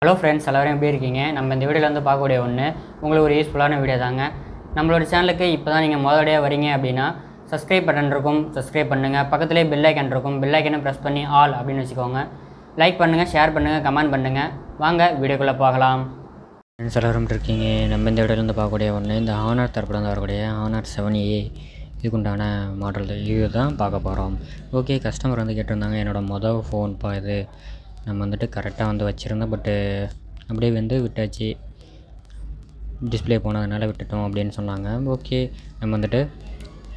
Hello friends, எல்லோரும் எப்படி இருக்கீங்க? நம்ம இந்த வீடியோவில் வந்து பார்க்கக்கூடிய ஒன்று உங்களுக்கு ஒரு யூஸ்ஃபுல்லான வீடியோ தாங்க. நம்மளோட சேனலுக்கு இப்போ தான் நீங்கள் முதலடியாக வரீங்க அப்படின்னா சப்ஸ்கிரைப் பட்டன் இருக்கும், சப்ஸ்கிரைப் பண்ணுங்கள். பக்கத்துலேயே பெல் ஐக்கன் இருக்கும், பெல் ஐக்கனை ப்ரெஸ் பண்ணி ஆல் அப்படின்னு வச்சுக்கோங்க. லைக் பண்ணுங்கள், ஷேர் பண்ணுங்கள், கமெண்ட் பண்ணுங்கள். வாங்க வீடியோக்குள்ளே பார்க்கலாம். ஃப்ரெண்ட்ஸ் எல்லோரும் இருக்கீங்க. நம்ம இந்த வீடியோவில் வந்து பார்க்கக்கூடிய ஒன்று இந்த ஹானர் தரப்பில் வந்து வரக்கூடிய ஹானர் 7A இதுக்குண்டான மாடல் இது தான் பார்க்க போகிறோம். ஓகே, கஸ்டமர் வந்து கேட்டிருந்தாங்க, என்னோடய மொதல் ஃபோன்ப்பா இது, நம்ம வந்துட்டு கரெக்டாக வந்து வச்சுருந்தோம், பட்டு அப்படியே வந்து விட்டாச்சு, டிஸ்பிளே போனதுனால விட்டுட்டோம் அப்படின்னு சொன்னாங்க. ஓகே, நம்ம வந்துட்டு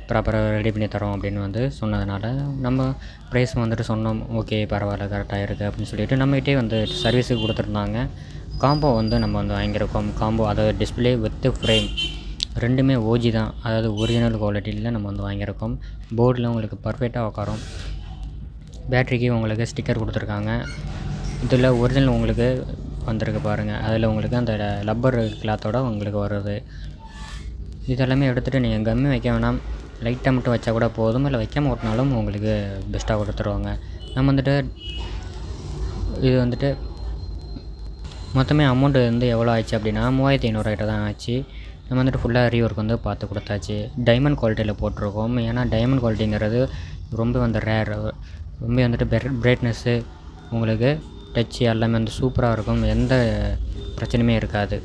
ப்ராப்பராக ரெடி பண்ணி தரோம் அப்படின்னு வந்து சொன்னதுனால நம்ம ப்ரைஸ் வந்துட்டு சொன்னோம். ஓகே, பரவாயில்ல, கரெக்டாக இருக்குது அப்படின்னு சொல்லிவிட்டு நம்மகிட்டே வந்து சர்வீஸுக்கு கொடுத்துருந்தாங்க. காம்போ வந்து நம்ம வந்து வாங்கியிருக்கோம். காம்போ அதாவது டிஸ்பிளே வித் ஃப்ரேம் ரெண்டுமே ஓஜி தான், அதாவது ஒரிஜினல் குவாலிட்டியில் நம்ம வந்து வாங்கியிருக்கோம். போர்டில் உங்களுக்கு பர்ஃபெக்டாக உட்காரும். பேட்ரிக்கு உங்களுக்கு ஸ்டிக்கர் கொடுத்துருக்காங்க. இதில் ஒரிஜினல் உங்களுக்கு வந்திருக்கு பாருங்கள், அதில் உங்களுக்கு அந்த லப்பர் கிளாத்தோடு உங்களுக்கு வருது. இதெல்லாமே எடுத்துகிட்டு நீங்கள் கம்மி வைக்க வேணாம், லைட்டாக மட்டும் வச்சா கூட போதும், இல்லை வைக்காமல் ஓட்டினாலும் உங்களுக்கு பெஸ்ட்டாக கொடுத்துருவாங்க. நம்ம வந்துட்டு இது வந்துட்டு மொத்தமே அமௌண்ட்டு வந்து எவ்வளோ ஆச்சு அப்படின்னா 3500 கிட்ட தான் ஆச்சு. நம்ம வந்துட்டு ஃபுல்லாக ரீஒர்க் வந்து பார்த்து கொடுத்தாச்சு. டைமண்ட் குவாலிட்டியில் போட்டிருக்கோம். ஏன்னா டைமண்ட் குவாலிட்டிங்கிறது ரொம்ப வந்து ரேர், ரொம்ப வந்துட்டு பிரைட்னஸ்ஸு உங்களுக்கு டச்சு எல்லாமே வந்து சூப்பராக இருக்கும், எந்த பிரச்சனையுமே இருக்காது.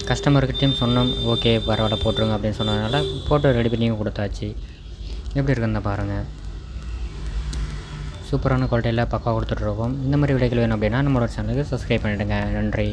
கஸ்டமர்கிட்டையும் சொன்னோம், ஓகே பரவாயில்ல போட்டுருங்க அப்படின்னு சொன்னதுனால போட்டு ரெடி பண்ணி கொடுத்தாச்சு. எப்படி இருக்குன்னு பாருங்கள், சூப்பரான குவாலிட்டியில் பக்காவாக கொடுத்துட்ருக்கோம். இந்த மாதிரி வீடியோக்கள் வேணும் அப்படின்னா நம்மளோட சேனலுக்கு சப்ஸ்கிரைப் பண்ணிவிடுங்க. நன்றி.